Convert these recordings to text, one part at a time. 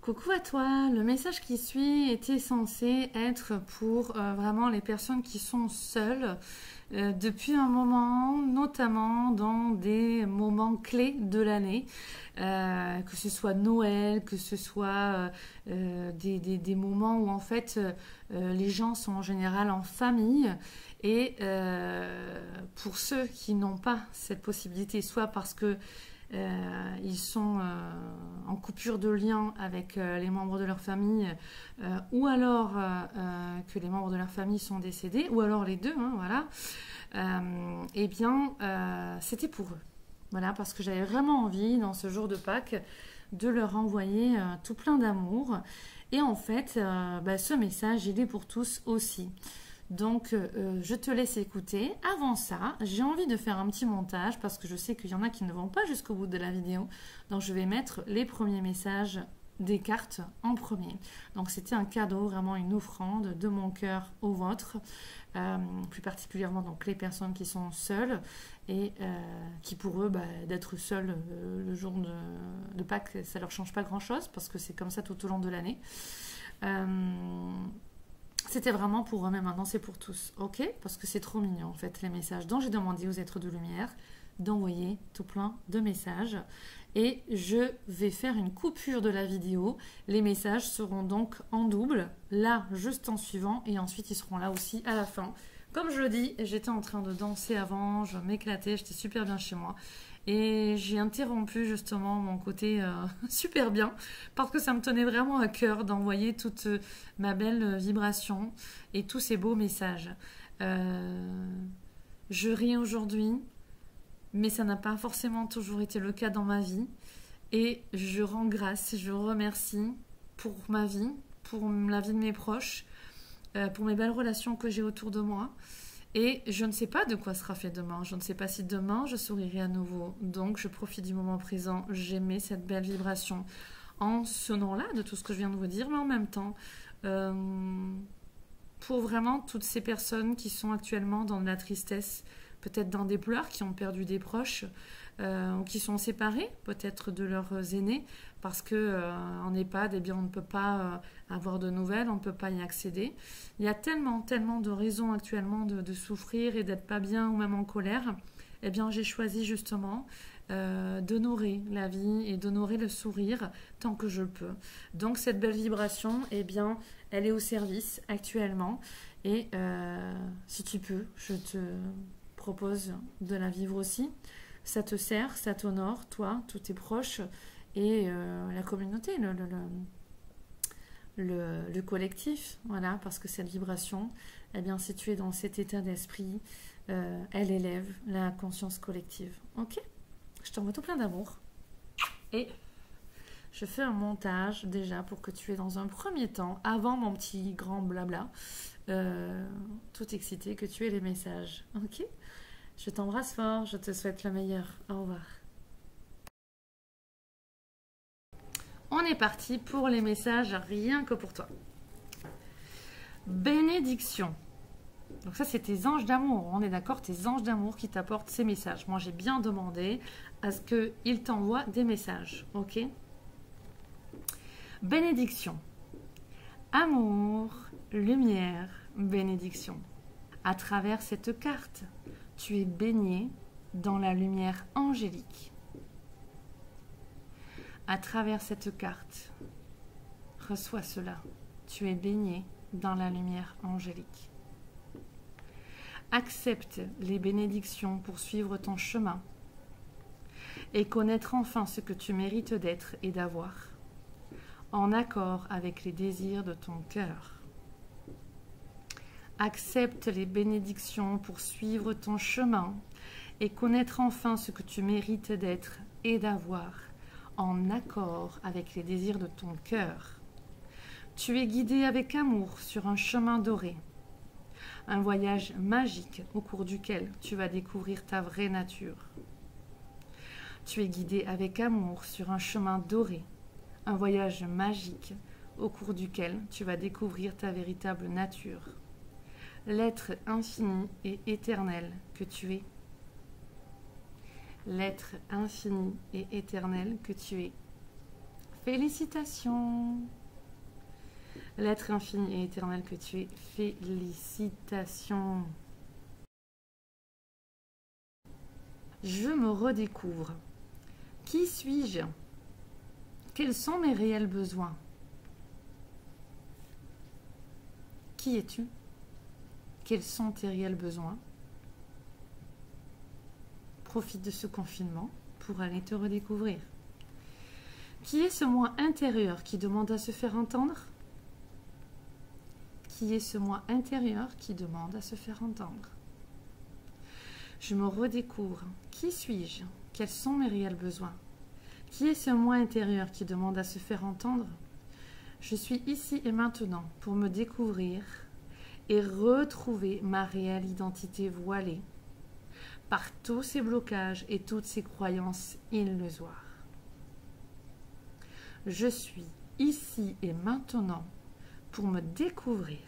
Coucou à toi, le message qui suit était censé être pour vraiment les personnes qui sont seules depuis un moment, notamment dans des moments clés de l'année, que ce soit Noël, que ce soit des moments où en fait les gens sont en général en famille. Et pour ceux qui n'ont pas cette possibilité, soit parce que ils sont en coupure de lien avec les membres de leur famille, ou alors que les membres de leur famille sont décédés, ou alors les deux, hein, voilà. Eh bien, c'était pour eux. Voilà, parce que j'avais vraiment envie, dans ce jour de Pâques, de leur envoyer tout plein d'amour. Et en fait, ce message, il est pour tous aussi. Donc, je te laisse écouter. Avant ça, j'ai envie de faire un petit montage parce que je sais qu'il y en a qui ne vont pas jusqu'au bout de la vidéo. Donc, je vais mettre les premiers messages des cartes en premier. Donc, c'était un cadeau, vraiment une offrande de mon cœur au vôtre. Plus particulièrement donc les personnes qui sont seules et qui pour eux, d'être seules le jour de Pâques, ça leur change pas grand-chose parce que c'est comme ça tout au long de l'année. C'était vraiment pour eux, mais maintenant c'est pour tous, ok? Parce que c'est trop mignon en fait les messages. Donc j'ai demandé aux êtres de lumière d'envoyer tout plein de messages et je vais faire une coupure de la vidéo. Les messages seront donc en double, là juste en suivant et ensuite ils seront là aussi à la fin. Comme je le dis, j'étais en train de danser avant, je m'éclatais, j'étais super bien chez moi. Et j'ai interrompu justement mon côté super bien parce que ça me tenait vraiment à cœur d'envoyer toute ma belle vibration et tous ces beaux messages. Je ris aujourd'hui, mais ça n'a pas forcément toujours été le cas dans ma vie. Et je rends grâce, je remercie pour ma vie, pour la vie de mes proches, pour mes belles relations que j'ai autour de moi. Et je ne sais pas de quoi sera fait demain. Je ne sais pas si demain je sourirai à nouveau. Donc je profite du moment présent. J'aimais cette belle vibration en ce nom-là de tout ce que je viens de vous dire, mais en même temps, pour vraiment toutes ces personnes qui sont actuellement dans de la tristesse, peut-être dans des pleurs, qui ont perdu des proches, ou qui sont séparés peut-être de leurs aînés, parce qu'en EHPAD, eh bien, on ne peut pas avoir de nouvelles, on ne peut pas y accéder. Il y a tellement de raisons actuellement de souffrir et d'être pas bien ou même en colère. Eh bien, j'ai choisi justement d'honorer la vie et d'honorer le sourire tant que je le peux. Donc, cette belle vibration, eh bien, elle est au service actuellement. Et si tu peux, je te propose de la vivre aussi. Ça te sert, ça t'honore, toi, tous tes proches et la communauté, le collectif, voilà, parce que cette vibration, eh bien, si tu es dans cet état d'esprit, elle élève la conscience collective. Ok? Je t'envoie tout plein d'amour. Et je fais un montage déjà pour que tu aies dans un premier temps, avant mon petit grand blabla, tout excité, que tu aies les messages. Ok? Je t'embrasse fort, je te souhaite le meilleur. Au revoir. On est parti pour les messages rien que pour toi. Bénédiction. Donc ça, c'est tes anges d'amour. On est d'accord, tes anges d'amour qui t'apportent ces messages. Moi, j'ai bien demandé à ce qu'ils t'envoient des messages. Ok? Bénédiction. Amour, lumière, bénédiction. À travers cette carte, tu es baigné dans la lumière angélique. À travers cette carte, reçois cela. Tu es baigné dans la lumière angélique. Accepte les bénédictions pour suivre ton chemin et connaître enfin ce que tu mérites d'être et d'avoir, en accord avec les désirs de ton cœur. Accepte les bénédictions pour suivre ton chemin et connaître enfin ce que tu mérites d'être et d'avoir, en accord avec les désirs de ton cœur. Tu es guidé avec amour sur un chemin doré, un voyage magique au cours duquel tu vas découvrir ta vraie nature. Tu es guidé avec amour sur un chemin doré, un voyage magique au cours duquel tu vas découvrir ta véritable nature. L'être infini et éternel que tu es. L'être infini et éternel que tu es. Félicitations. L'être infini et éternel que tu es, félicitations. Je me redécouvre. Qui suis-je? Quels sont mes réels besoins? Qui es-tu? Quels sont tes réels besoins? Profite de ce confinement pour aller te redécouvrir. Qui est ce moi intérieur qui demande à se faire entendre? Qui est ce moi intérieur qui demande à se faire entendre? Je me redécouvre. Qui suis-je? Quels sont mes réels besoins? Qui est ce moi intérieur qui demande à se faire entendre? Je suis ici et maintenant pour me découvrir et retrouver ma réelle identité voilée par tous ces blocages et toutes ces croyances illusoires. Je suis ici et maintenant pour me découvrir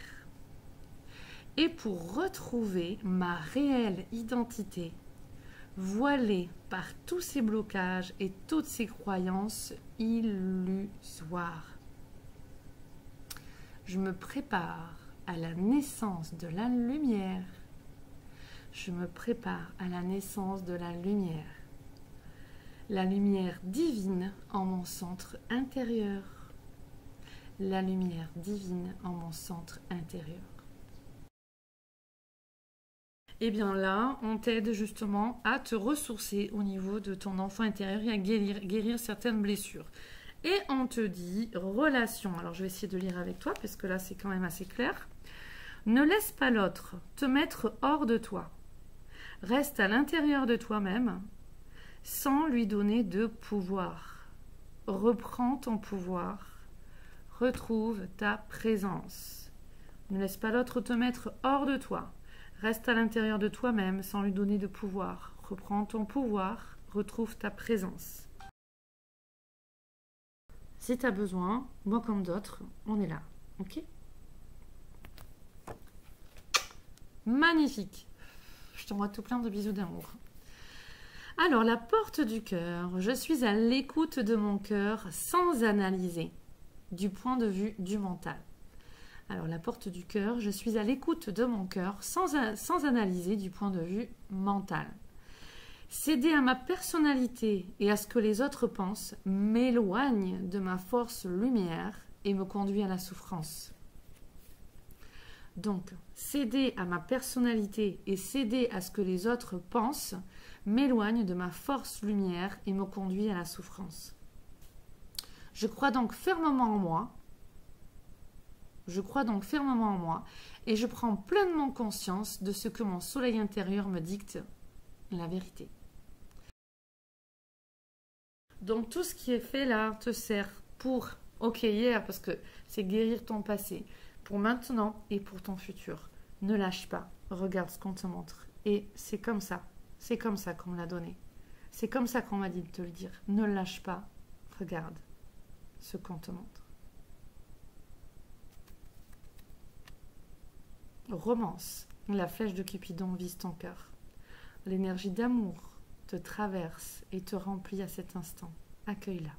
et pour retrouver ma réelle identité voilée par tous ces blocages et toutes ces croyances illusoires. Je me prépare à la naissance de la lumière. Je me prépare à la naissance de la lumière. La lumière divine en mon centre intérieur. La lumière divine en mon centre intérieur. Et bien là, on t'aide justement à te ressourcer au niveau de ton enfant intérieur et à guérir certaines blessures. Et on te dit relation. Alors je vais essayer de lire avec toi parce que là c'est quand même assez clair. Ne laisse pas l'autre te mettre hors de toi. Reste à l'intérieur de toi-même sans lui donner de pouvoir. Reprends ton pouvoir. Retrouve ta présence. Ne laisse pas l'autre te mettre hors de toi. Reste à l'intérieur de toi-même sans lui donner de pouvoir. Reprends ton pouvoir. Retrouve ta présence. Si tu as besoin, moi comme d'autres, on est là. Ok? Magnifique. Je t'envoie tout plein de bisous d'amour. Alors, la porte du cœur. Je suis à l'écoute de mon cœur sans analyser du point de vue du mental. Alors, la porte du cœur. Je suis à l'écoute de mon cœur sans analyser du point de vue mental. Céder à ma personnalité et à ce que les autres pensent m'éloigne de ma force lumière et me conduit à la souffrance. Donc, céder à ma personnalité et céder à ce que les autres pensent m'éloigne de ma force lumière et me conduit à la souffrance. Je crois donc fermement en moi. Je crois donc fermement en moi et je prends pleinement conscience de ce que mon soleil intérieur me dicte, la vérité. Donc tout ce qui est fait là te sert pour, ok hier, parce que c'est guérir ton passé, pour maintenant et pour ton futur. Ne lâche pas, regarde ce qu'on te montre. Et c'est comme ça qu'on me l'a donné. C'est comme ça qu'on m'a dit de te le dire. Ne lâche pas, regarde ce qu'on te montre. Romance, la flèche de Cupidon vise ton cœur. L'énergie d'amour te traverse et te remplit à cet instant. Accueille-la.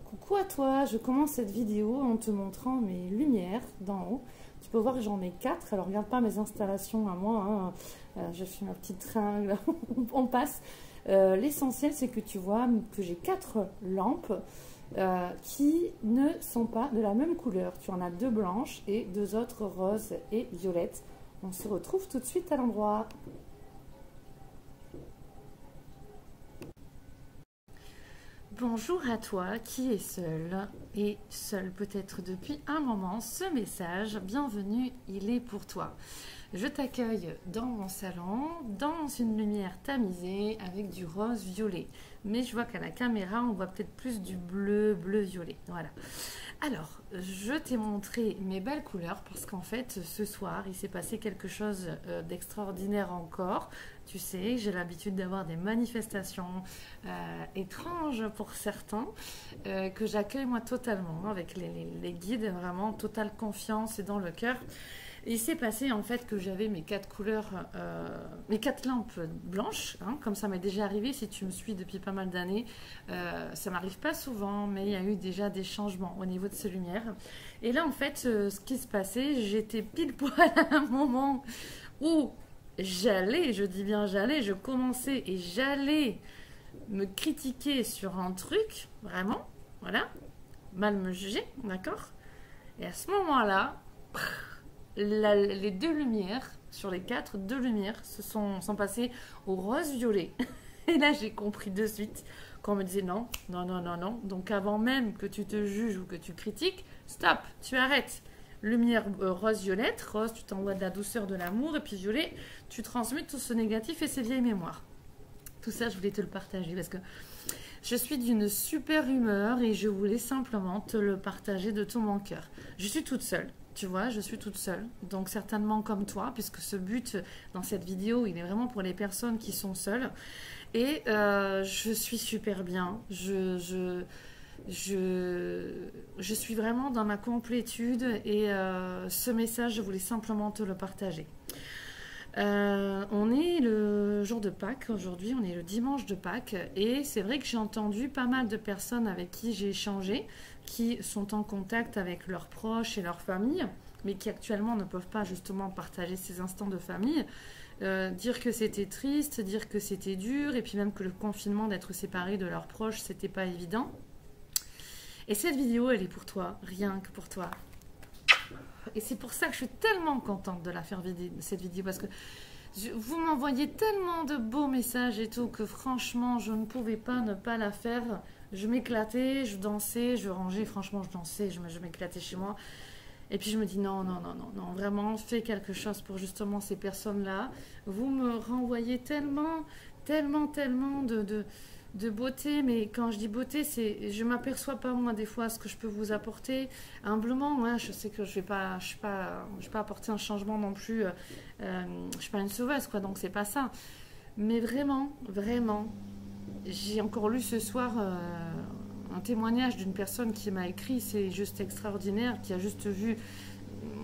Coucou à toi, je commence cette vidéo en te montrant mes lumières d'en haut. Tu peux voir que j'en ai 4. Alors regarde pas mes installations à moi, hein. Je fais ma petite tringle, on passe. L'essentiel c'est que tu vois que j'ai 4 lampes qui ne sont pas de la même couleur. Tu en as 2 blanches et 2 autres roses et violettes. On se retrouve tout de suite à l'endroit. Bonjour à toi qui est seul et seul peut-être depuis un moment. Ce message, bienvenue, il est pour toi. Je t'accueille dans mon salon, dans une lumière tamisée avec du rose violet. Mais je vois qu'à la caméra, on voit peut-être plus du bleu violet. Voilà. Alors, je t'ai montré mes belles couleurs parce qu'en fait, ce soir, il s'est passé quelque chose d'extraordinaire encore. Tu sais, j'ai l'habitude d'avoir des manifestations étranges pour certains que j'accueille moi totalement avec les guides, vraiment totale confiance et dans le cœur. Il s'est passé en fait que j'avais mes 4 couleurs, mes 4 lampes blanches, hein, comme ça m'est déjà arrivé si tu me suis depuis pas mal d'années. Ça m'arrive pas souvent, mais il y a eu déjà des changements au niveau de ces lumières. Et là en fait, ce qui se passait, j'étais pile poil à un moment où j'allais, je dis bien j'allais, je commençais et j'allais me critiquer sur un truc, vraiment, voilà, mal me juger, d'accord? Et à ce moment-là, les 2 lumières, sur les 4, 2 lumières sont passées au rose-violet. Et là, j'ai compris de suite qu'on me disait non, non, non, non, non. Donc avant même que tu te juges ou que tu critiques, stop, tu arrêtes. Lumière rose-violette, rose, tu t'envoies de la douceur, de l'amour, et puis violet, tu transmets tout ce négatif et ces vieilles mémoires. Tout ça, je voulais te le partager parce que je suis d'une super humeur et je voulais simplement te le partager de tout mon cœur. Je suis toute seule, tu vois, je suis toute seule. Donc certainement comme toi, puisque ce but dans cette vidéo, il est vraiment pour les personnes qui sont seules. Et je suis super bien. Je suis vraiment dans ma complétude et ce message, je voulais simplement te le partager. On est le jour de Pâques aujourd'hui, on est le dimanche de Pâques et c'est vrai que j'ai entendu pas mal de personnes avec qui j'ai échangé qui sont en contact avec leurs proches et leurs familles mais qui actuellement ne peuvent pas justement partager ces instants de famille, dire que c'était triste, dire que c'était dur et puis même que le confinement d'être séparés de leurs proches c'était pas évident. Et cette vidéo elle est pour toi, rien que pour toi. Et c'est pour ça que je suis tellement contente de la faire cette vidéo parce que vous m'envoyez tellement de beaux messages et tout que franchement je ne pouvais pas ne pas la faire. Je m'éclatais, je dansais, je rangeais, franchement je dansais, je m'éclatais chez moi. Et puis je me dis non, non, non, non, non, vraiment fais quelque chose pour justement ces personnes-là. Vous me renvoyez tellement, tellement, tellement de beauté, mais quand je dis beauté, c'est je m'aperçois pas moi des fois ce que je peux vous apporter humblement. Hein, je sais que je vais pas apporter un changement non plus. Je suis pas une sauveuse quoi, donc c'est pas ça. Mais vraiment, vraiment, j'ai encore lu ce soir un témoignage d'une personne qui m'a écrit, c'est juste extraordinaire, qui a juste vu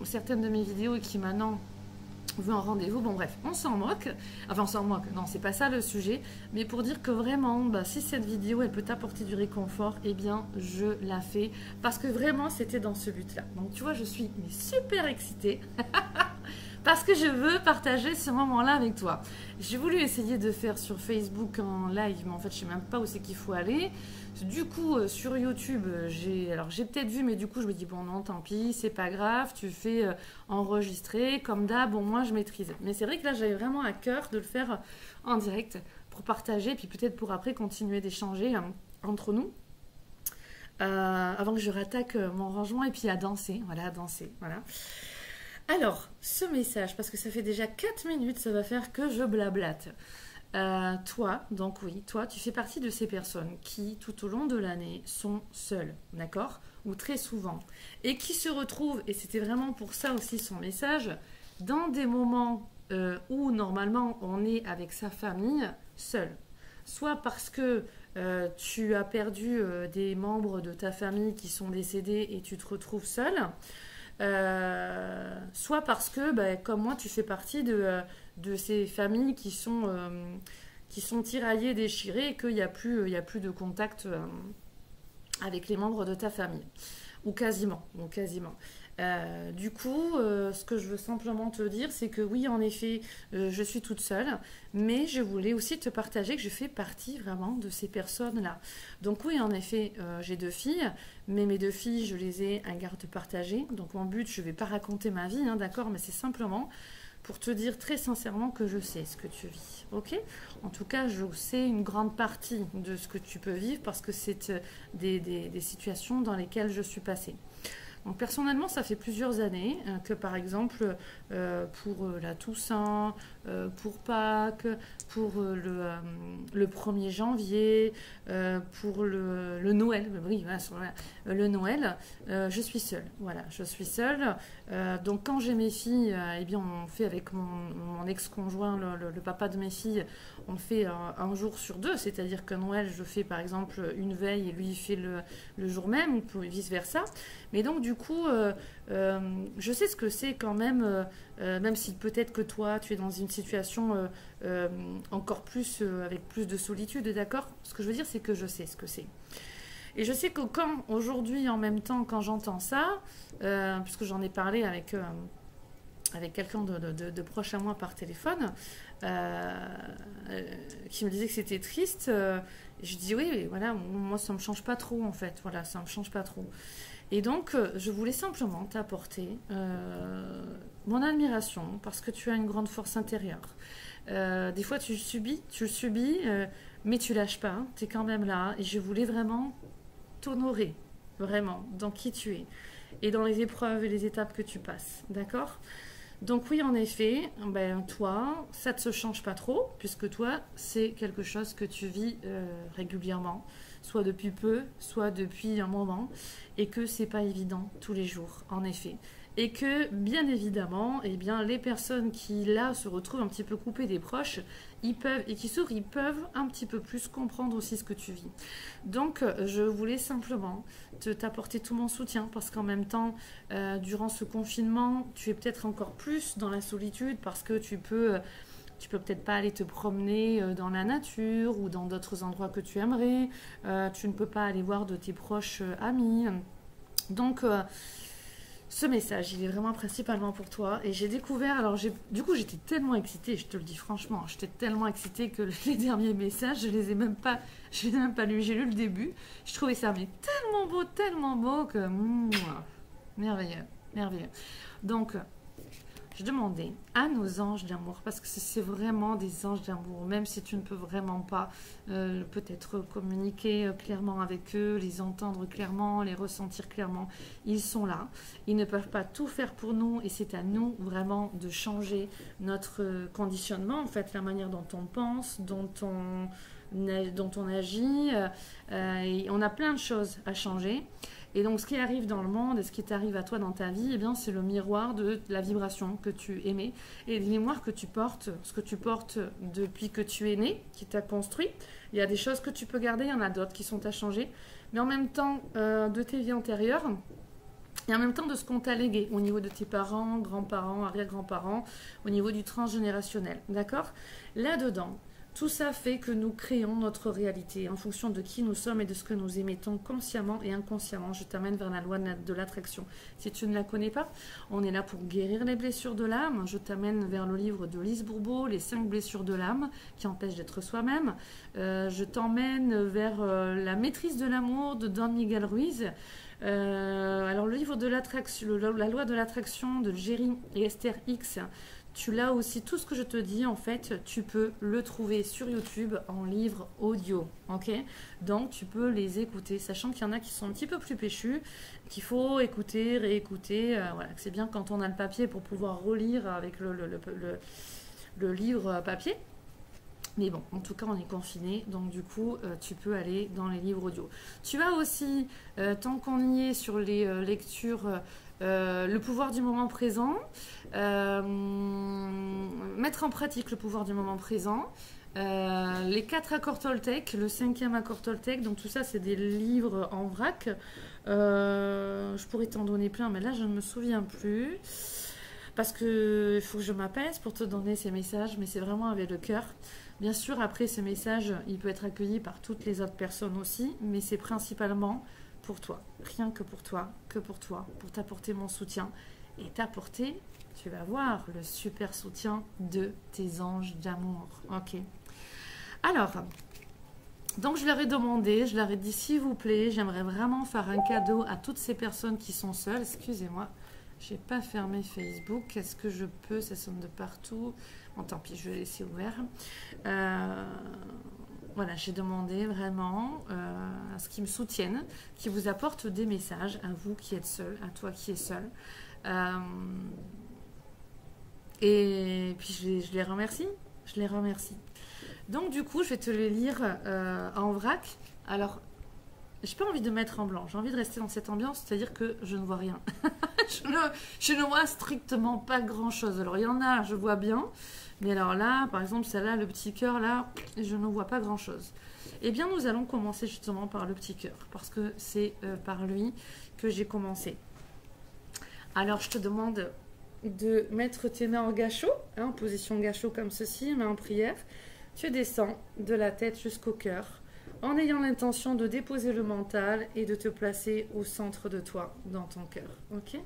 certaines de mes vidéos et qui maintenant veut un rendez-vous. Bon bref, on s'en moque. Enfin on s'en moque, non c'est pas ça le sujet. Mais pour dire que vraiment, bah, si cette vidéo elle peut t'apporter du réconfort, eh bien je la fais. Parce que vraiment c'était dans ce but-là. Donc tu vois, je suis super excitée. Parce que je veux partager ce moment-là avec toi. J'ai voulu essayer de faire sur Facebook en live, mais en fait je sais même pas où c'est qu'il faut aller. Du coup sur YouTube, j'ai peut-être vu, mais du coup je me dis bon non tant pis, c'est pas grave, tu fais enregistrer comme d'hab, bon moi je maîtrise. Mais c'est vrai que là j'avais vraiment à cœur de le faire en direct pour partager, puis peut-être pour après continuer d'échanger entre nous. Avant que je rattaque mon rangement et puis à danser, voilà, à danser, voilà. Alors, ce message, parce que ça fait déjà 4 minutes, ça va faire que je blablate. Toi, donc oui, toi, tu fais partie de ces personnes qui, tout au long de l'année, sont seules, d'accord? Ou très souvent. Et qui se retrouvent, et c'était vraiment pour ça aussi son message, dans des moments où, normalement, on est avec sa famille, seul. Soit parce que tu as perdu des membres de ta famille qui sont décédés et tu te retrouves seul. Soit parce que, bah, comme moi, tu fais partie de ces familles qui sont tiraillées, déchirées, et qu'il n'y a plus de contact avec les membres de ta famille. Ou quasiment. Du coup, ce que je veux simplement te dire, c'est que oui, en effet, je suis toute seule, mais je voulais aussi te partager que je fais partie vraiment de ces personnes-là. Donc oui, en effet, j'ai 2 filles, mais mes 2 filles, je les ai à garde partagée. Donc mon but, je ne vais pas raconter ma vie, hein, d'accord, mais c'est simplement pour te dire très sincèrement que je sais ce que tu vis, ok? En tout cas, je sais une grande partie de ce que tu peux vivre parce que c'est des situations dans lesquelles je suis passée. Donc personnellement, ça fait plusieurs années que par exemple pour la Toussaint, pour Pâques, pour le 1er janvier, pour le Noël, oui, voilà, le Noël, je suis seule. Voilà, je suis seule. Donc quand j'ai mes filles, eh bien on fait avec mon ex-conjoint, le papa de mes filles, on fait un jour sur 2, c'est-à-dire que Noël, je fais par exemple une veille et lui il fait le jour même, ou vice-versa. Mais donc du coup, je sais ce que c'est quand même, même si peut-être que toi, tu es dans une situation encore plus, avec plus de solitude, d'accord? Ce que je veux dire, c'est que je sais ce que c'est. Et je sais que quand, aujourd'hui, en même temps, quand j'entends ça, puisque j'en ai parlé avec quelqu'un de proche à moi par téléphone, euh, qui me disait que c'était triste, je dis oui, mais voilà, moi ça me change pas trop en fait, voilà, ça me change pas trop. Et donc, je voulais simplement t'apporter mon admiration parce que tu as une grande force intérieure. Des fois, tu le subis, mais tu lâches pas, tu es quand même là. Et je voulais vraiment t'honorer, vraiment, dans qui tu es et dans les épreuves et les étapes que tu passes, d'accord? Donc oui, en effet, ben, toi, ça ne se change pas trop, puisque toi, c'est quelque chose que tu vis régulièrement, soit depuis peu, soit depuis un moment, et que c'est pas évident tous les jours, en effet. Et que, bien évidemment, eh bien, les personnes qui, là, se retrouvent un petit peu coupées des proches, ils peuvent, et qui s'ouvrent, ils peuvent un petit peu plus comprendre aussi ce que tu vis. Donc, je voulais simplement t'apporter tout mon soutien, parce qu'en même temps, durant ce confinement, tu es peut-être encore plus dans la solitude, parce que tu peux peut-être pas aller te promener dans la nature ou dans d'autres endroits que tu aimerais. Tu ne peux pas aller voir de tes proches amis. Donc, ce message, il est vraiment principalement pour toi. Et j'ai découvert, alors du coup, j'étais tellement excitée, je te le dis franchement, j'étais tellement excitée que les derniers messages, je les ai même pas lus. J'ai lu le début. Je trouvais ça mais tellement beau que merveilleux, merveilleux. Donc, je demandais à nos anges d'amour, parce que c'est vraiment des anges d'amour, même si tu ne peux vraiment pas peut-être communiquer clairement avec eux, les entendre clairement, les ressentir clairement, ils sont là. Ils ne peuvent pas tout faire pour nous et c'est à nous vraiment de changer notre conditionnement, en fait, la manière dont on pense, dont on agit. Et on a plein de choses à changer. Et donc, ce qui arrive dans le monde et ce qui t'arrive à toi dans ta vie, eh bien, c'est le miroir de la vibration que tu émets et les mémoires que tu portes, ce que tu portes depuis que tu es né, qui t'a construit. Il y a des choses que tu peux garder, il y en a d'autres qui sont à changer. Mais en même temps, de tes vies antérieures, et en même temps de ce qu'on t'a légué au niveau de tes parents, grands-parents, arrière-grands-parents, au niveau du transgénérationnel. D'accord? Là-dedans, tout ça fait que nous créons notre réalité en fonction de qui nous sommes et de ce que nous émettons consciemment et inconsciemment. Je t'amène vers la loi de l'attraction. Si tu ne la connais pas, on est là pour guérir les blessures de l'âme. Je t'amène vers le livre de Lise Bourbeau, Les 5 blessures de l'âme qui empêchent d'être soi-même. Je t'emmène vers la maîtrise de l'amour de Don Miguel Ruiz. Alors le livre de l'attraction, la loi de l'attraction de Jerry et Esther X. Tu l'as aussi, tout ce que je te dis, en fait, tu peux le trouver sur YouTube en livre audio, ok? Donc, tu peux les écouter, sachant qu'il y en a qui sont un petit peu plus péchus, qu'il faut écouter, réécouter, voilà, c'est bien quand on a le papier pour pouvoir relire avec le livre papier. Mais bon, en tout cas, on est confiné, donc du coup, tu peux aller dans les livres audio. Tu as aussi, tant qu'on y est sur les lectures, le pouvoir du moment présent, mettre en pratique le pouvoir du moment présent, les 4 accords Toltec, le 5e accord Toltec, donc tout ça, c'est des livres en vrac. Je pourrais t'en donner plein, mais là, je ne me souviens plus. Parce qu'il faut que je m'apaise pour te donner ces messages, mais c'est vraiment avec le cœur. Bien sûr, après, ce message, il peut être accueilli par toutes les autres personnes aussi, mais c'est principalement pour toi. Rien que pour toi, pour t'apporter mon soutien et t'apporter, tu vas voir, le super soutien de tes anges d'amour. Ok. Alors, donc je leur ai demandé, je leur ai dit, s'il vous plaît, j'aimerais vraiment faire un cadeau à toutes ces personnes qui sont seules. Excusez-moi. Je n'ai pas fermé Facebook. Est-ce que je peux? Ça sonne de partout. Bon, tant pis, je vais laisser ouvert. Voilà, j'ai demandé vraiment à ce qu'ils me soutiennent, qu'ils vous apportent des messages à vous qui êtes seul, à toi qui es seul. Et puis je les remercie. Je les remercie. Donc du coup, je vais te les lire en vrac. Alors, j'ai pas envie de mettre en blanc, j'ai envie de rester dans cette ambiance, c'est-à-dire que je ne vois rien. je ne vois strictement pas grand-chose. Alors il y en a, je vois bien, mais alors là, par exemple, celle-là, le petit cœur, là, je ne vois pas grand-chose. Eh bien, nous allons commencer justement par le petit cœur, parce que c'est par lui que j'ai commencé. Alors, je te demande de mettre tes mains en gâchot, hein, en position gâchot comme ceci, main en prière. Tu descends de la tête jusqu'au cœur, en ayant l'intention de déposer le mental et de te placer au centre de toi, dans ton cœur. Ok?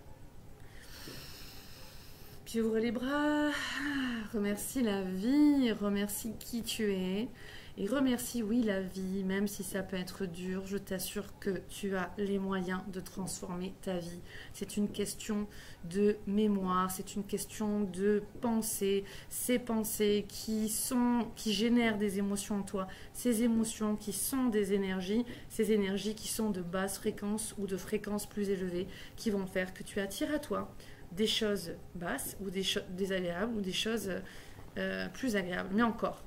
Puis ouvre les bras, remercie la vie, remercie qui tu es. Et remercie, oui, la vie, même si ça peut être dur, je t'assure que tu as les moyens de transformer ta vie. C'est une question de mémoire, c'est une question de pensée. Ces pensées qui génèrent des émotions en toi, ces émotions qui sont des énergies, ces énergies qui sont de basse fréquence ou de fréquence plus élevée, qui vont faire que tu attires à toi des choses basses ou des choses désagréables ou des choses plus agréables. Mais encore,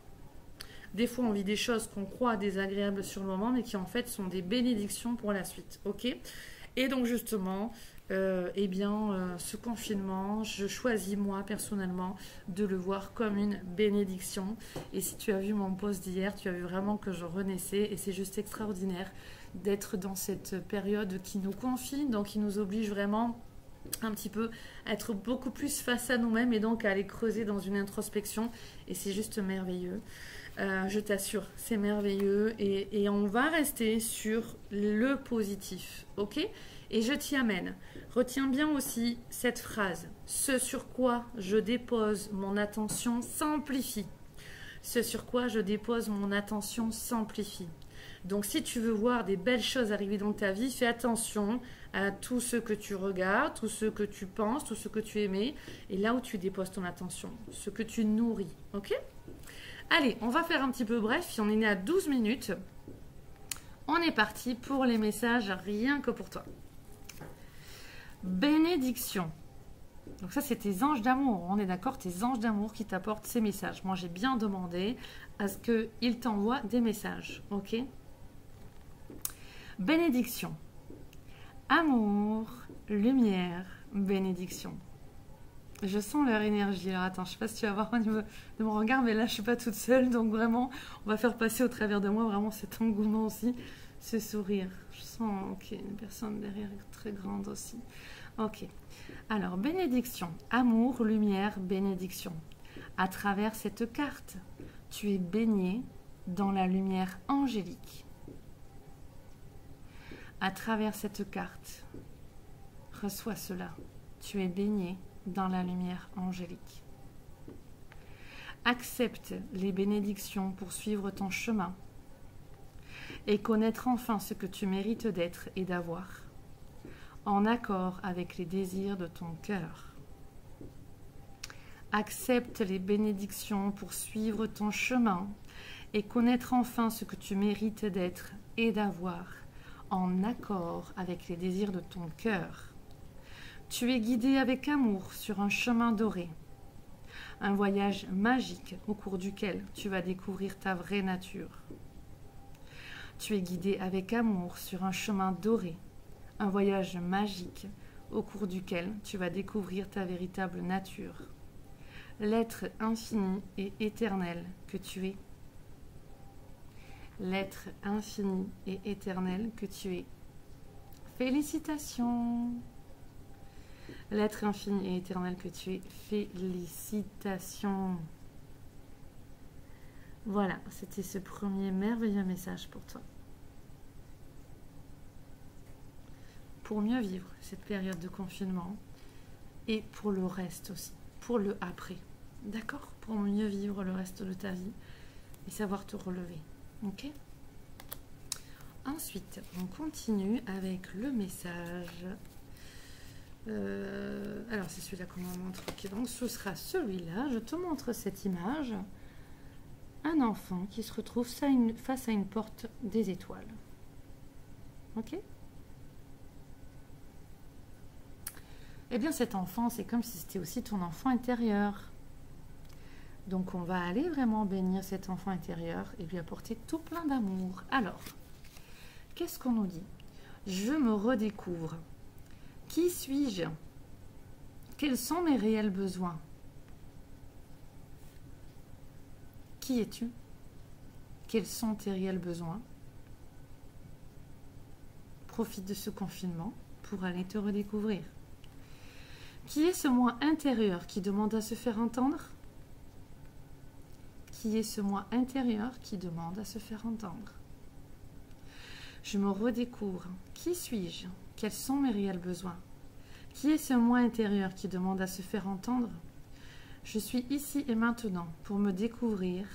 des fois, on vit des choses qu'on croit désagréables sur le moment, mais qui en fait sont des bénédictions pour la suite. Ok? Et donc justement, ce confinement, je choisis moi personnellement de le voir comme une bénédiction. Et si tu as vu mon post d'hier, tu as vu vraiment que je renaissais. Et c'est juste extraordinaire d'être dans cette période qui nous confine, donc qui nous oblige vraiment un petit peu à être beaucoup plus face à nous-mêmes et donc à aller creuser dans une introspection. Et c'est juste merveilleux. Je t'assure, c'est merveilleux et on va rester sur le positif, ok? Et je t'y amène. Retiens bien aussi cette phrase. Ce sur quoi je dépose mon attention s'amplifie. Ce sur quoi je dépose mon attention s'amplifie. Donc si tu veux voir des belles choses arriver dans ta vie, fais attention à tout ce que tu regardes, tout ce que tu penses, tout ce que tu aimais, et là où tu déposes ton attention, ce que tu nourris, ok? Allez, on va faire un petit peu bref, on est né à 12 minutes. On est parti pour les messages rien que pour toi. Bénédiction. Donc ça, c'est tes anges d'amour. On est d'accord, tes anges d'amour qui t'apportent ces messages. Moi, j'ai bien demandé à ce qu'ils t'envoient des messages, ok? Bénédiction. Amour, lumière, bénédiction. Je sens leur énergie. Alors attends, je ne sais pas si tu vas voir au niveau de mon regard, mais là je ne suis pas toute seule. Donc vraiment, on va faire passer au travers de moi vraiment cet engouement aussi, ce sourire. Je sens qu'il y a une personne derrière très grande aussi. Ok. Alors, bénédiction. Amour, lumière, bénédiction. À travers cette carte, tu es baigné dans la lumière angélique. À travers cette carte, reçois cela. Tu es baigné dans la lumière angélique. Accepte les bénédictions pour suivre ton chemin et connaître enfin ce que tu mérites d'être et d'avoir, en accord avec les désirs de ton cœur. Accepte les bénédictions pour suivre ton chemin et connaître enfin ce que tu mérites d'être et d'avoir, en accord avec les désirs de ton cœur. Tu es guidé avec amour sur un chemin doré, un voyage magique au cours duquel tu vas découvrir ta vraie nature. Tu es guidé avec amour sur un chemin doré, un voyage magique au cours duquel tu vas découvrir ta véritable nature, l'être infini et éternel que tu es. L'être infini et éternel que tu es. Félicitations! L'être infini et éternel que tu es. Félicitations! Voilà, c'était ce premier merveilleux message pour toi. Pour mieux vivre cette période de confinement et pour le reste aussi, pour le après. D'accord? Pour mieux vivre le reste de ta vie et savoir te relever. Ok? Ensuite, on continue avec le message. Alors, c'est celui-là qu'on me montre. Ok, donc ce sera celui-là. Je te montre cette image. Un enfant qui se retrouve face à une porte des étoiles. Ok? Eh bien, cet enfant, c'est comme si c'était aussi ton enfant intérieur. Donc, on va aller vraiment bénir cet enfant intérieur et lui apporter tout plein d'amour. Alors, qu'est-ce qu'on nous dit? Je me redécouvre. Qui suis-je? Quels sont mes réels besoins? Qui es-tu? Quels sont tes réels besoins? Profite de ce confinement pour aller te redécouvrir. Qui est ce moi intérieur qui demande à se faire entendre? Qui est ce moi intérieur qui demande à se faire entendre? Je me redécouvre. Qui suis-je? Quels sont mes réels besoins? Qui est ce moi intérieur qui demande à se faire entendre? Je suis ici et maintenant pour me découvrir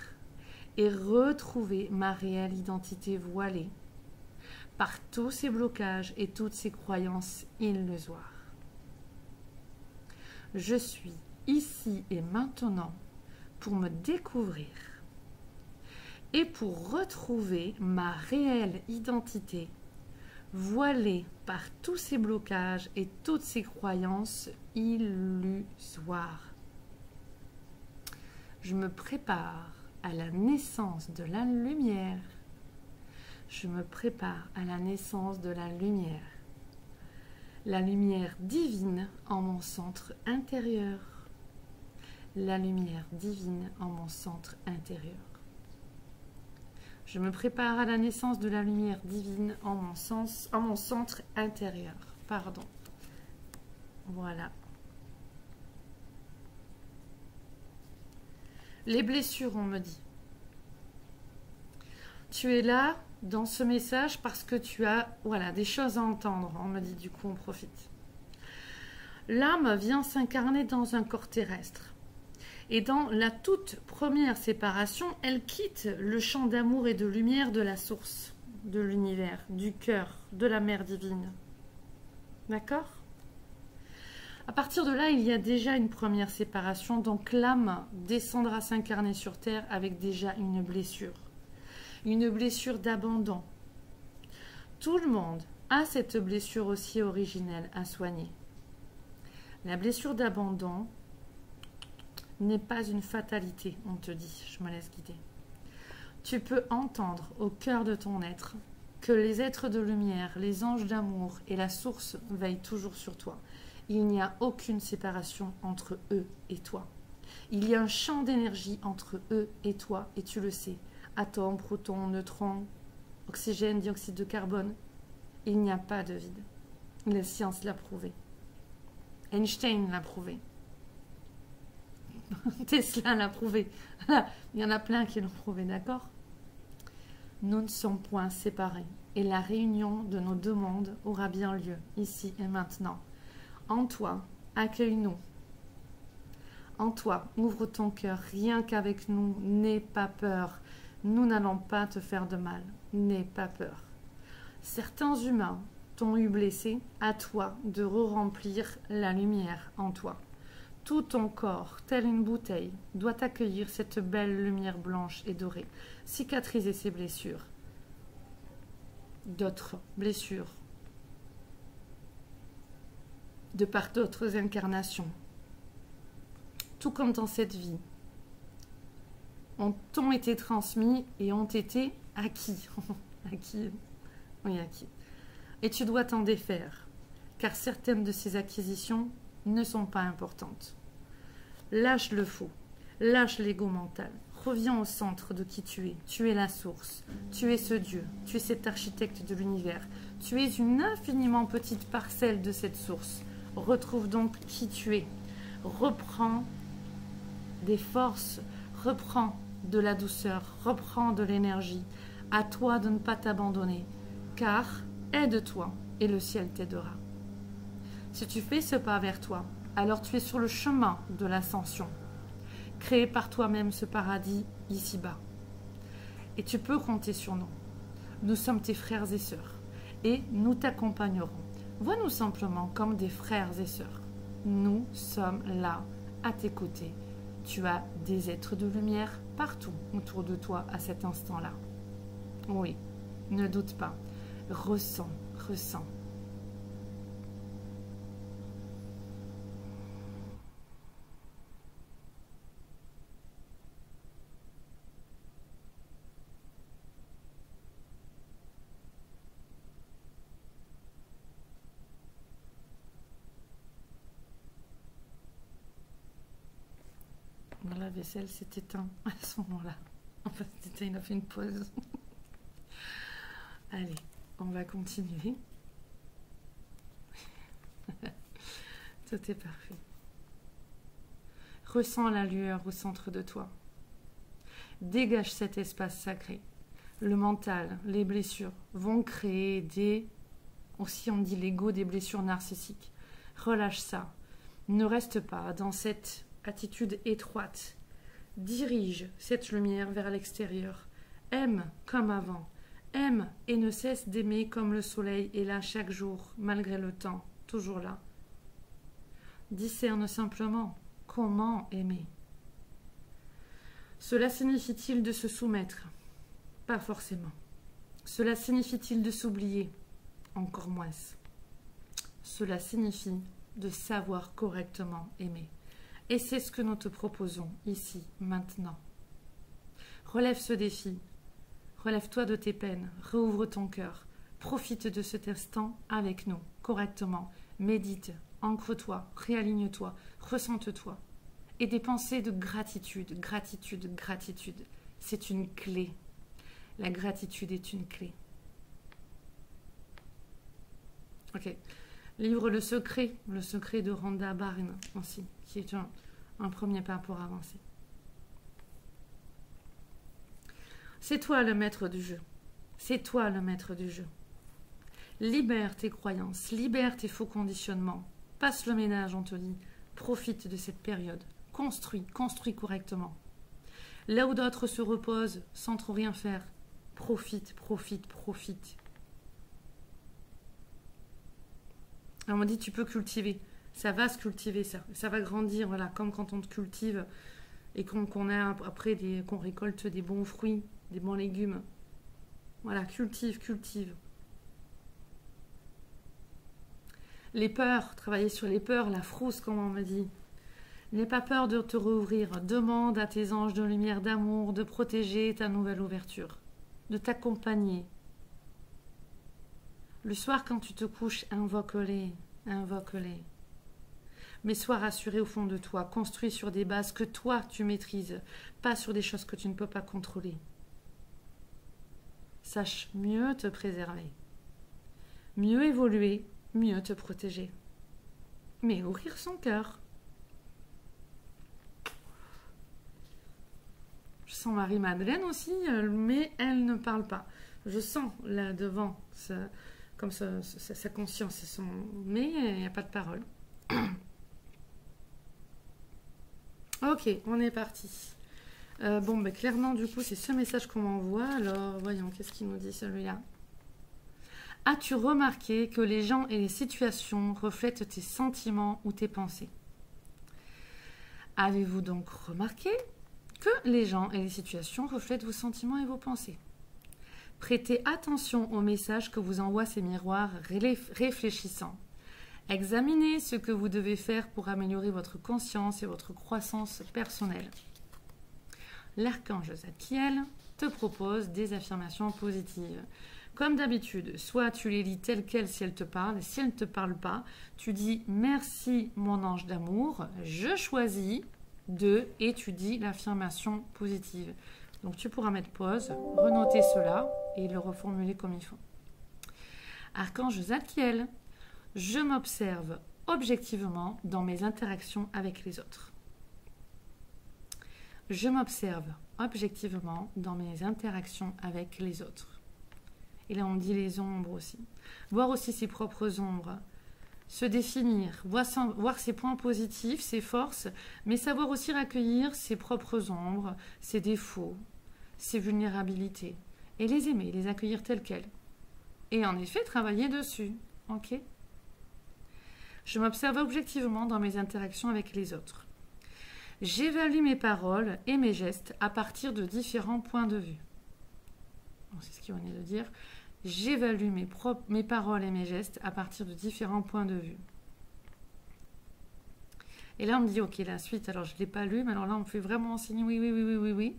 et retrouver ma réelle identité voilée par tous ces blocages et toutes ces croyances illusoires. Je suis ici et maintenant pour me découvrir et pour retrouver ma réelle identité voilée par tous ces blocages et toutes ces croyances illusoires. Je me prépare à la naissance de la lumière. Je me prépare à la naissance de la lumière. La lumière divine en mon centre intérieur. La lumière divine en mon centre intérieur. Je me prépare à la naissance de la lumière divine en mon centre intérieur. Pardon. Voilà. Les blessures, on me dit. Tu es là dans ce message parce que tu as des choses à entendre. On me dit, du coup, on profite. L'âme vient s'incarner dans un corps terrestre. Et dans la toute première séparation, elle quitte le champ d'amour et de lumière de la source, de l'univers, du cœur, de la mère divine. D'accord? À partir de là, il y a déjà une première séparation, donc l'âme descendra s'incarner sur terre avec déjà une blessure d'abandon. Tout le monde a cette blessure aussi originelle à soigner. La blessure d'abandon n'est pas une fatalité, on te dit, je me laisse guider. Tu peux entendre au cœur de ton être que les êtres de lumière, les anges d'amour et la source veillent toujours sur toi. Il n'y a aucune séparation entre eux et toi. Il y a un champ d'énergie entre eux et toi, et tu le sais. Atomes, protons, neutrons, oxygène, dioxyde de carbone. Il n'y a pas de vide. La science l'a prouvé. Einstein l'a prouvé. Tesla l'a prouvé. Il y en a plein qui l'ont prouvé, d'accord? Nous ne sommes point séparés. Et la réunion de nos deux mondes aura bien lieu, ici et maintenant. En toi, accueille-nous. En toi, ouvre ton cœur. Rien qu'avec nous, n'aie pas peur. Nous n'allons pas te faire de mal. N'aie pas peur. Certains humains t'ont eu blessé. À toi de re-remplir la lumière en toi. Tout ton corps, tel une bouteille, doit accueillir cette belle lumière blanche et dorée, cicatriser ses blessures. D'autres blessures, de par d'autres incarnations. Tout comme dans cette vie, t'ont été transmis et ont été acquis. Acquis. Oui, acquis. Et tu dois t'en défaire, car certaines de ces acquisitions ne sont pas importantes. Lâche le faux, lâche l'ego mental, reviens au centre de qui tu es. Tu es la source, tu es ce Dieu, tu es cet architecte de l'univers, tu es une infiniment petite parcelle de cette source. Retrouve donc qui tu es, reprends des forces, reprends de la douceur, reprends de l'énergie. À toi de ne pas t'abandonner, car aide-toi et le ciel t'aidera. Si tu fais ce pas vers toi, alors tu es sur le chemin de l'ascension. Crée par toi-même ce paradis ici-bas. Et tu peux compter sur nous. Nous sommes tes frères et sœurs. Et nous t'accompagnerons. Vois-nous simplement comme des frères et sœurs. Nous sommes là, à tes côtés. Tu as des êtres de lumière partout autour de toi à cet instant-là. Oui, ne doute pas. Ressens, ressens. La vaisselle s'est éteinte à ce moment-là. En fait, il a fait une pause. Allez, on va continuer. Tout est parfait. Ressens la lueur au centre de toi. Dégage cet espace sacré. Le mental, les blessures vont créer aussi on dit l'ego, des blessures narcissiques. Relâche ça. Ne reste pas dans cette attitude étroite. Dirige cette lumière vers l'extérieur. Aime comme avant. Aime et ne cesse d'aimer comme le soleil est là chaque jour, malgré le temps, toujours là. Discerne simplement comment aimer. Cela signifie-t-il de se soumettre? Pas forcément. Cela signifie-t-il de s'oublier? Encore moins. Cela signifie de savoir correctement aimer. Et c'est ce que nous te proposons ici, maintenant. Relève ce défi. Relève-toi de tes peines. Rouvre ton cœur. Profite de cet instant avec nous, correctement. Médite, ancre-toi, réaligne-toi, ressente-toi. Et des pensées de gratitude, gratitude, gratitude. C'est une clé. La gratitude est une clé. Ok. Livre Le secret de Rhonda Byrne aussi, qui est un premier pas pour avancer. C'est toi le maître du jeu. C'est toi le maître du jeu. Libère tes croyances, libère tes faux conditionnements. Passe le ménage, on te dit. Profite de cette période. Construis correctement. Là où d'autres se reposent sans trop rien faire, profite. Alors on me dit tu peux cultiver. Ça va se cultiver, ça va grandir, voilà, comme quand on te cultive et qu'on a après qu'on récolte des bons fruits, des bons légumes. Voilà, cultive. Les peurs, travailler sur les peurs, la frousse, comme on me dit. N'aie pas peur de te rouvrir. Demande à tes anges de lumière d'amour de protéger ta nouvelle ouverture, de t'accompagner. Le soir, quand tu te couches, invoque-les. Mais sois rassuré au fond de toi. Construis sur des bases que toi, tu maîtrises, pas sur des choses que tu ne peux pas contrôler. Sache mieux te préserver, mieux évoluer, mieux te protéger. Mais ouvrir son cœur. Je sens Marie-Madeleine aussi, mais elle ne parle pas. Je sens là devant comme sa conscience, mais il n'y a pas de parole. Ok, on est parti. Bon, ben, clairement, du coup, c'est ce message qu'on m'envoie. Alors, voyons, qu'est-ce qu'il nous dit celui-là? As-tu remarqué que les gens et les situations reflètent tes sentiments ou tes pensées? Avez-vous donc remarqué que les gens et les situations reflètent vos sentiments et vos pensées? Prêtez attention aux messages que vous envoient ces miroirs réfléchissants. Examinez ce que vous devez faire pour améliorer votre conscience et votre croissance personnelle. L'archange Zadkiel te propose des affirmations positives. Comme d'habitude, soit tu les lis telles quelles si elles te parlent, et si elles ne te parlent pas, tu dis « Merci mon ange d'amour, je choisis de… » et tu dis l'affirmation positive. Donc tu pourras mettre pause, renoter cela et le reformuler comme il faut. Archange Zadkiel, je m'observe objectivement dans mes interactions avec les autres. Je m'observe objectivement dans mes interactions avec les autres. Et là, on dit les ombres aussi. Voir aussi ses propres ombres. Se définir, voir ses points positifs, ses forces, mais savoir aussi accueillir ses propres ombres, ses défauts, ses vulnérabilités. Et les aimer, les accueillir telles quelles. Et en effet, travailler dessus. Ok ? Je m'observe objectivement dans mes interactions avec les autres. J'évalue mes paroles et mes gestes à partir de différents points de vue. C'est ce qu'il venait de dire. J'évalue mes paroles et mes gestes à partir de différents points de vue. Et là, on me dit, ok, la suite, alors je ne l'ai pas lu, mais alors là, on me fait vraiment signe, oui.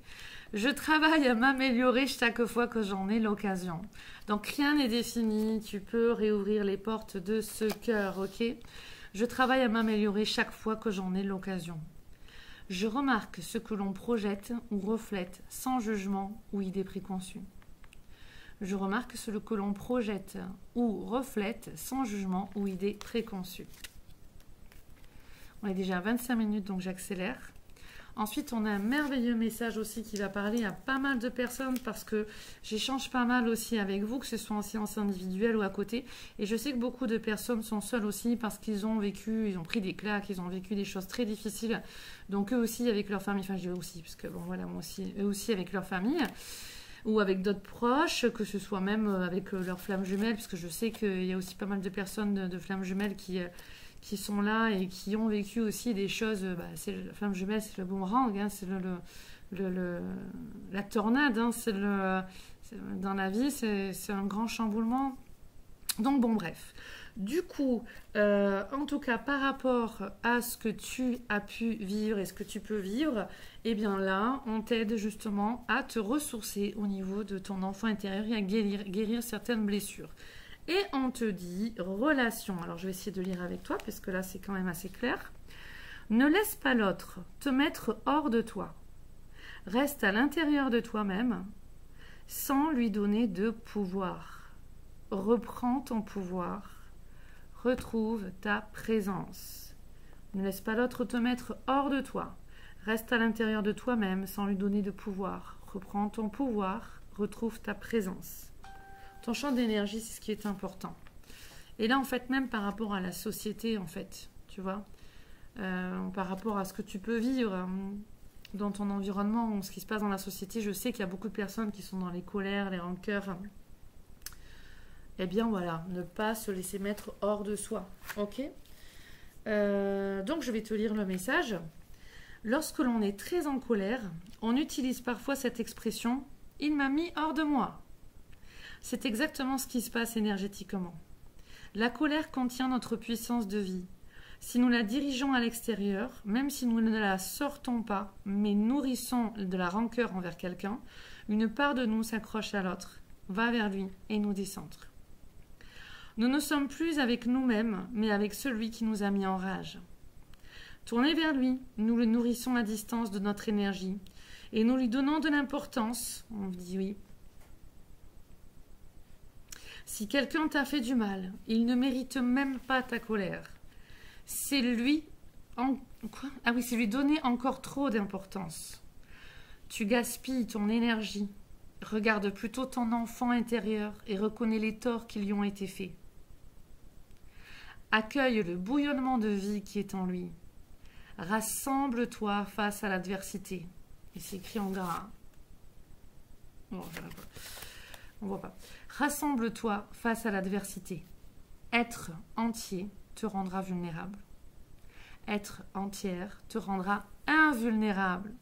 Je travaille à m'améliorer chaque fois que j'en ai l'occasion. Donc, rien n'est défini, tu peux réouvrir les portes de ce cœur, ok? Je travaille à m'améliorer chaque fois que j'en ai l'occasion. Je remarque ce que l'on projette ou reflète sans jugement ou idée préconçue. Je remarque ce que l'on projette ou reflète sans jugement ou idée préconçue. On est déjà à 25 minutes, donc j'accélère. Ensuite, on a un merveilleux message aussi qui va parler à pas mal de personnes parce que j'échange pas mal aussi avec vous, que ce soit en séance individuelle ou à côté. Et je sais que beaucoup de personnes sont seules aussi parce qu'ils ont vécu, ils ont pris des claques, ils ont vécu des choses très difficiles. Donc eux aussi avec leur famille, enfin je dis eux aussi, parce que bon voilà, moi aussi, eux aussi avec leur famille ou avec d'autres proches, que ce soit même avec leurs flammes jumelles, parce que je sais qu'il y a aussi pas mal de personnes de flammes jumelles qui sont là et qui ont vécu aussi des choses. C'est la flamme jumelle, c'est le boomerang, hein, c'est la tornade, hein, dans la vie, c'est un grand chamboulement. Donc bon, bref. Du coup, en tout cas, par rapport à ce que tu as pu vivre et ce que tu peux vivre, eh bien là, on t'aide justement à te ressourcer au niveau de ton enfant intérieur et à guérir certaines blessures. Et on te dit relation. Alors je vais essayer de lire avec toi parce que là c'est quand même assez clair. Ne laisse pas l'autre te mettre hors de toi. Reste à l'intérieur de toi-même sans lui donner de pouvoir. Reprends ton pouvoir. Retrouve ta présence. Ne laisse pas l'autre te mettre hors de toi. Reste à l'intérieur de toi-même sans lui donner de pouvoir. Reprends ton pouvoir. Retrouve ta présence. Ton champ d'énergie, c'est ce qui est important. Et là, en fait, même par rapport à la société, en fait, tu vois, par rapport à ce que tu peux vivre dans ton environnement ou ce qui se passe dans la société, je sais qu'il y a beaucoup de personnes qui sont dans les colères, les rancœurs. Eh bien, voilà, ne pas se laisser mettre hors de soi. Ok ? Donc, je vais te lire le message. Lorsque l'on est très en colère, on utilise parfois cette expression « il m'a mis hors de moi ». C'est exactement ce qui se passe énergétiquement. La colère contient notre puissance de vie. Si nous la dirigeons à l'extérieur, même si nous ne la sortons pas, mais nourrissons de la rancœur envers quelqu'un, une part de nous s'accroche à l'autre, va vers lui et nous décentre. Nous ne sommes plus avec nous-mêmes, mais avec celui qui nous a mis en rage. Tournez vers lui, nous le nourrissons à distance de notre énergie, et nous lui donnons de l'importance, on dit oui. Si quelqu'un t'a fait du mal, il ne mérite même pas ta colère. C'est lui donner encore trop d'importance. Tu gaspilles ton énergie. Regarde plutôt ton enfant intérieur et reconnais les torts qui lui ont été faits. Accueille le bouillonnement de vie qui est en lui. Rassemble-toi face à l'adversité. Et c'est écrit en gras. Bon, on voit pas. Rassemble-toi face à l'adversité. Être entier te rendra vulnérable. Être entière te rendra invulnérable.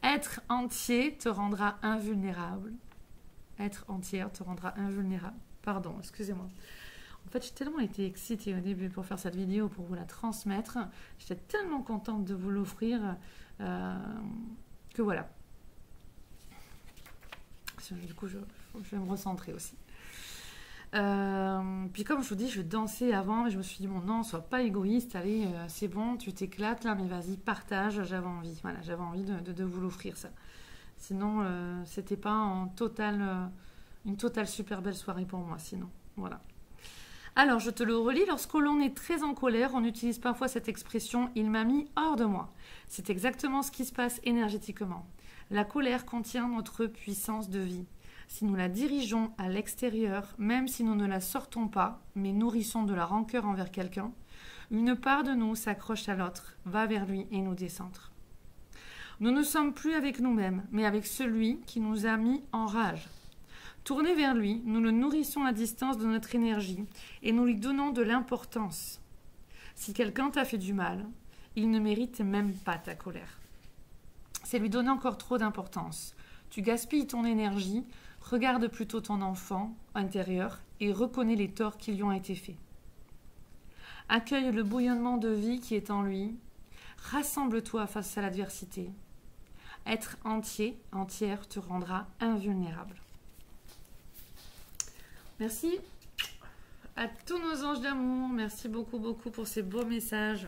Être entier te rendra invulnérable. Être entière te rendra invulnérable. Pardon, excusez-moi. En fait, j'ai tellement été excitée au début pour faire cette vidéo, pour vous la transmettre. J'étais tellement contente de vous l'offrir que voilà. Du coup, je vais me recentrer aussi. Puis comme je vous dis, je dansais avant et je me suis dit bon non, sois pas égoïste, allez, c'est bon, tu t'éclates là, mais vas-y, partage, j'avais envie, voilà, j'avais envie de vous l'offrir ça. Sinon, c'était pas une totale super belle soirée pour moi, sinon, voilà. Alors, je te le relis, lorsque l'on est très en colère, on utilise parfois cette expression « il m'a mis hors de moi ». C'est exactement ce qui se passe énergétiquement. La colère contient notre puissance de vie. Si nous la dirigeons à l'extérieur, même si nous ne la sortons pas, mais nourrissons de la rancœur envers quelqu'un, une part de nous s'accroche à l'autre, va vers lui et nous décentre. Nous ne sommes plus avec nous-mêmes, mais avec celui qui nous a mis en rage. Tournez vers lui, nous le nourrissons à distance de notre énergie et nous lui donnons de l'importance. Si quelqu'un t'a fait du mal, il ne mérite même pas ta colère. C'est lui donner encore trop d'importance. Tu gaspilles ton énergie, regarde plutôt ton enfant intérieur et reconnais les torts qui lui ont été faits. Accueille le bouillonnement de vie qui est en lui. Rassemble-toi face à l'adversité. Être entier, entière te rendra invulnérable. Merci à tous nos anges d'amour. Merci beaucoup, beaucoup pour ces beaux messages.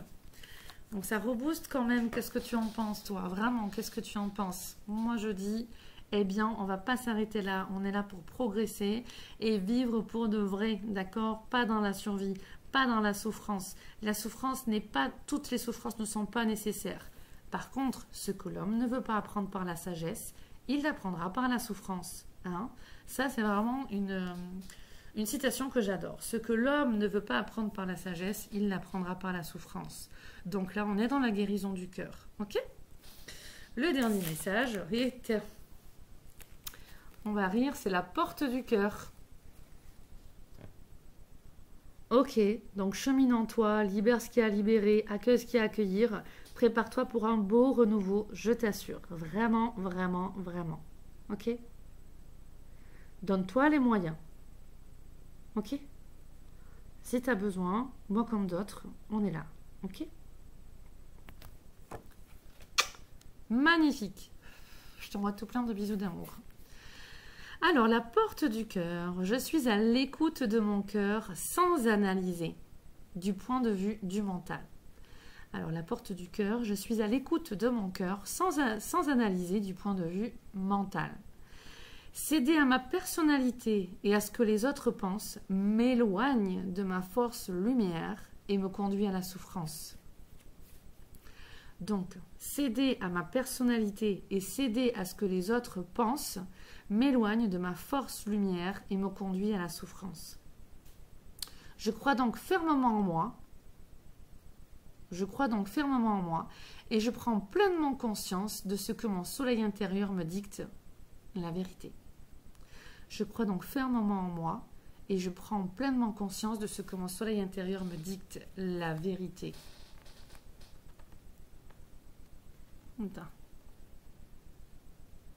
Donc ça rebooste quand même. Qu'est-ce que tu en penses, toi? Vraiment, qu'est-ce que tu en penses? Moi, je dis, eh bien, on ne va pas s'arrêter là. On est là pour progresser et vivre pour de vrai, d'accord? Pas dans la survie, pas dans la souffrance. La souffrance n'est pas, toutes les souffrances ne sont pas nécessaires. Par contre, ce que l'homme ne veut pas apprendre par la sagesse, il l'apprendra par la souffrance. Hein? Ça, c'est vraiment une citation que j'adore. Ce que l'homme ne veut pas apprendre par la sagesse, il l'apprendra par la souffrance. Donc là, on est dans la guérison du cœur. Ok? Le dernier message, on va rire, c'est la porte du cœur. Ok, donc chemine en toi, libère ce qu'il y a à libérer, accueille ce qu'il y a à accueillir, prépare-toi pour un beau renouveau, je t'assure. Vraiment, vraiment, vraiment. Ok? Donne-toi les moyens. Ok? Si tu as besoin, moi comme d'autres, on est là. Ok? Magnifique. Je t'envoie tout plein de bisous d'amour. Alors, la porte du cœur. Je suis à l'écoute de mon cœur sans analyser du point de vue du mental. Alors, la porte du cœur. Je suis à l'écoute de mon cœur sans analyser du point de vue mental. Céder à ma personnalité et à ce que les autres pensent m'éloigne de ma force lumière et me conduit à la souffrance. Donc, céder à ma personnalité et céder à ce que les autres pensent m'éloigne de ma force lumière et me conduit à la souffrance. Je crois donc fermement en moi. Je crois donc fermement en moi et je prends pleinement conscience de ce que mon soleil intérieur me dicte, la vérité. Je crois donc fermement en moi et je prends pleinement conscience de ce que mon soleil intérieur me dicte, la vérité.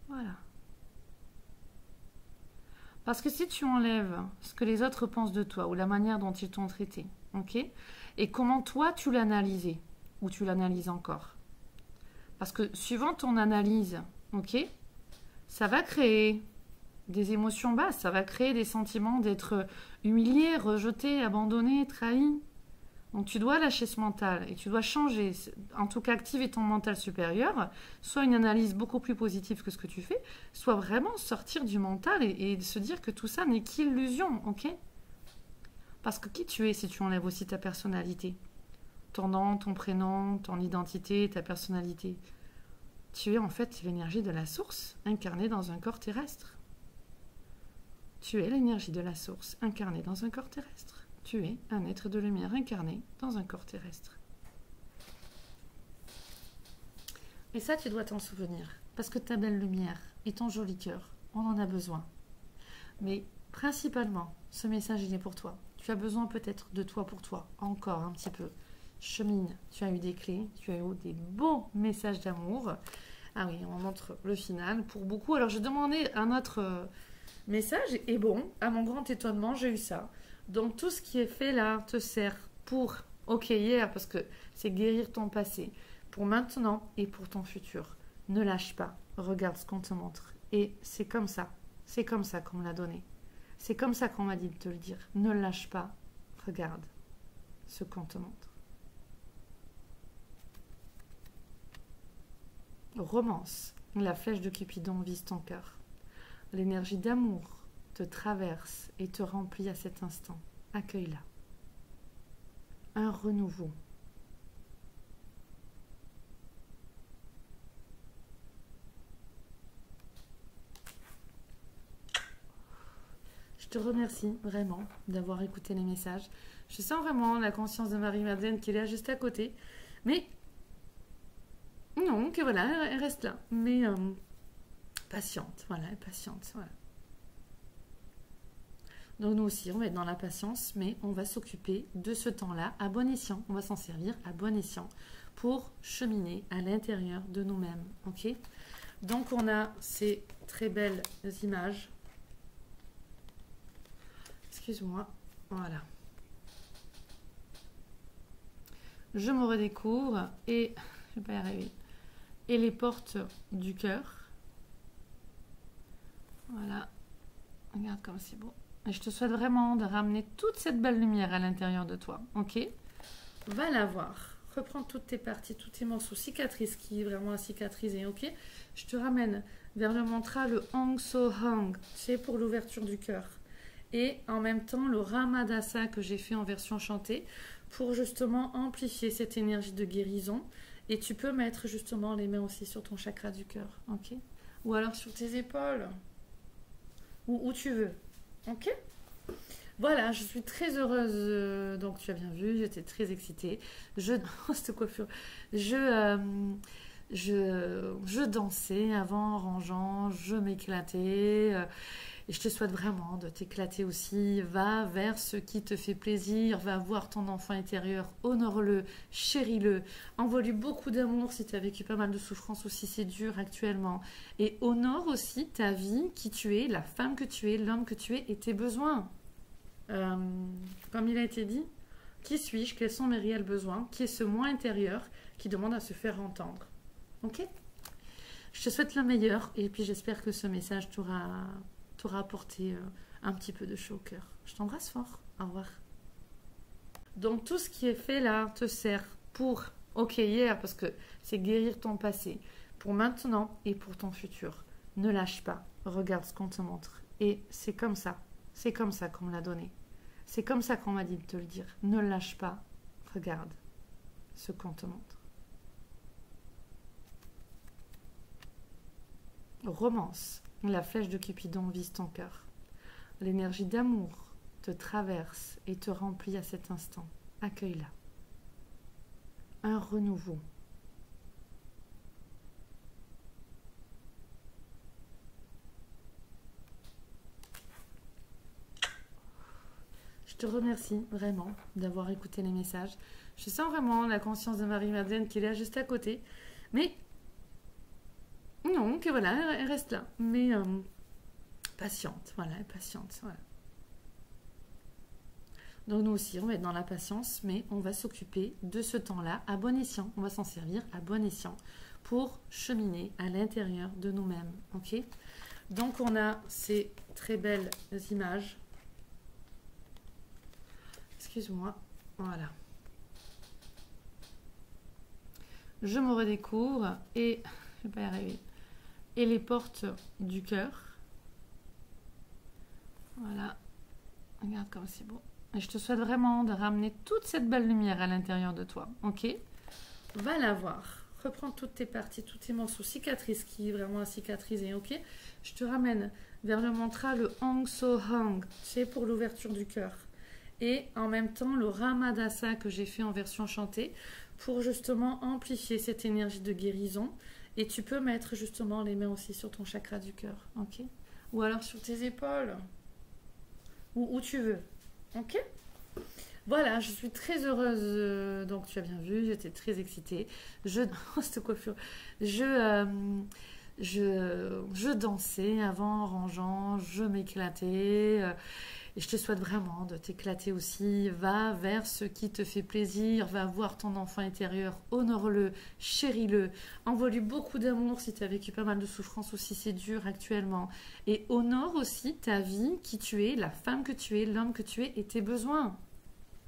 Voilà. Parce que si tu enlèves ce que les autres pensent de toi ou la manière dont ils t'ont traité, ok, et comment toi tu l'analysais ou tu l'analyses encore, parce que suivant ton analyse, ok, ça va créer des émotions basses, ça va créer des sentiments d'être humilié, rejeté, abandonné, trahi. Donc tu dois lâcher ce mental et tu dois changer, en tout cas activer ton mental supérieur, soit une analyse beaucoup plus positive que ce que tu fais, soit vraiment sortir du mental et se dire que tout ça n'est qu'illusion, ok? Parce que qui tu es si tu enlèves aussi ta personnalité, ton nom, ton prénom, ton identité, ta personnalité, tu es en fait l'énergie de la source incarnée dans un corps terrestre. Tu es l'énergie de la source incarnée dans un corps terrestre. Tu es un être de lumière incarné dans un corps terrestre. Et ça, tu dois t'en souvenir. Parce que ta belle lumière et ton joli cœur, on en a besoin. Mais principalement, ce message, il est pour toi. Tu as besoin peut-être de toi pour toi, encore un petit peu. Chemine, tu as eu des clés, tu as eu des beaux messages d'amour. Ah oui, on montre le final pour beaucoup. Alors, je demandais un autre message et bon, à mon grand étonnement, j'ai eu ça. Donc tout ce qui est fait là te sert pour, ok hier, parce que c'est guérir ton passé, pour maintenant et pour ton futur. Ne lâche pas, regarde ce qu'on te montre. Et c'est comme ça qu'on me l'a donné. C'est comme ça qu'on m'a dit de te le dire. Ne lâche pas, regarde ce qu'on te montre. Romance, la flèche de Cupidon vise ton cœur. L'énergie d'amour te traverse et te remplit à cet instant. Accueille-la. Un renouveau. Je te remercie vraiment d'avoir écouté les messages. Je sens vraiment la conscience de Marie-Madeleine qui est là juste à côté. Mais non, que voilà, elle reste là. Mais patiente, voilà, elle est patiente, voilà. Donc nous aussi, on va être dans la patience, mais on va s'occuper de ce temps-là à bon escient. On va s'en servir à bon escient pour cheminer à l'intérieur de nous-mêmes. Ok? Donc on a ces très belles images. Excuse-moi. Voilà. Je me redécouvre et je vais pas y arriver. Et les portes du cœur. Voilà. Regarde comme c'est beau. Et je te souhaite vraiment de ramener toute cette belle lumière à l'intérieur de toi. Ok? Va la voir. Reprends toutes tes parties, tous tes morceaux, cicatrices qui est vraiment à cicatriser. Ok? Je te ramène vers le mantra, le Hong So Hang. C'est pour l'ouverture du cœur. et en même temps le Ramadasa que j'ai fait en version chantée pour justement amplifier cette énergie de guérison. Et tu peux mettre justement les mains aussi sur ton chakra du cœur, ok? Ou alors sur tes épaules, ou où tu veux, ok? Voilà, je suis très heureuse, donc tu as bien vu, j'étais très excitée. Cette coiffure, je dansais avant en rangeant, je m'éclatais. Et je te souhaite vraiment de t'éclater aussi. Va vers ce qui te fait plaisir, va voir ton enfant intérieur, honore-le, chéris-le, envoie-lui beaucoup d'amour si tu as vécu pas mal de souffrance ou si c'est dur actuellement. Et honore aussi ta vie, qui tu es, la femme que tu es, l'homme que tu es et tes besoins. Comme il a été dit, qui suis-je, quels sont mes réels besoins, qui est ce moi intérieur qui demande à se faire entendre. Ok? Je te souhaite le meilleur et puis j'espère que ce message t'aura apporté un petit peu de chaud au cœur. Je t'embrasse fort. Au revoir. Donc tout ce qui est fait là te sert pour, ok hier, parce que c'est guérir ton passé, pour maintenant et pour ton futur. Ne lâche pas. Regarde ce qu'on te montre. Et c'est comme ça. C'est comme ça qu'on me l'a donné. C'est comme ça qu'on m'a dit de te le dire. Ne lâche pas. Regarde ce qu'on te montre. Romance. La flèche de Cupidon vise ton cœur. L'énergie d'amour te traverse et te remplit à cet instant. Accueille-la. Un renouveau. Je te remercie vraiment d'avoir écouté les messages. Je sens vraiment la conscience de Marie-Madeleine qui est là juste à côté. Mais non, que voilà, elle reste là. Mais patiente, voilà, patiente. Voilà. Donc nous aussi, on va être dans la patience, mais on va s'occuper de ce temps-là à bon escient. On va s'en servir à bon escient pour cheminer à l'intérieur de nous-mêmes. Ok? Donc on a ces très belles images. Excuse-moi. Voilà. Je me redécouvre et je vais pas y arriver. Et les portes du cœur. Voilà. Regarde comme c'est beau. Et je te souhaite vraiment de ramener toute cette belle lumière à l'intérieur de toi. Ok? Va la voir. Reprends toutes tes parties, tous tes morceaux cicatrices qui est vraiment à cicatriser. Ok? Je te ramène vers le mantra, le Hong So Hang. C'est pour l'ouverture du cœur. Et en même temps, le Ramadasa que j'ai fait en version chantée pour justement amplifier cette énergie de guérison. Et tu peux mettre justement les mains aussi sur ton chakra du cœur. Ok? Ou alors sur tes épaules. Ou où tu veux. Ok? Voilà, je suis très heureuse. Donc tu as bien vu, j'étais très excitée. Cette coiffure. Je dansais avant en rangeant, je m'éclatais. Et je te souhaite vraiment de t'éclater aussi. Va vers ce qui te fait plaisir. Va voir ton enfant intérieur. Honore-le, chéris-le. Envoie-lui beaucoup d'amour si tu as vécu pas mal de souffrance ou si c'est dur actuellement. Et honore aussi ta vie, qui tu es, la femme que tu es, l'homme que tu es et tes besoins.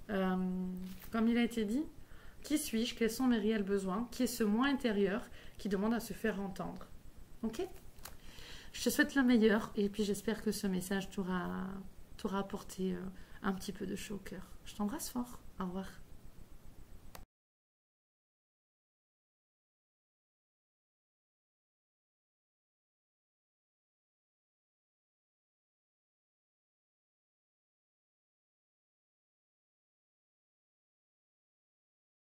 Comme il a été dit, qui suis-je, quels sont mes réels besoins, qui est ce moi intérieur qui demande à se faire entendre. Ok? Je te souhaite le meilleur et puis j'espère que ce message t'aura apporté un petit peu de chaud au cœur. Je t'embrasse fort. Au revoir.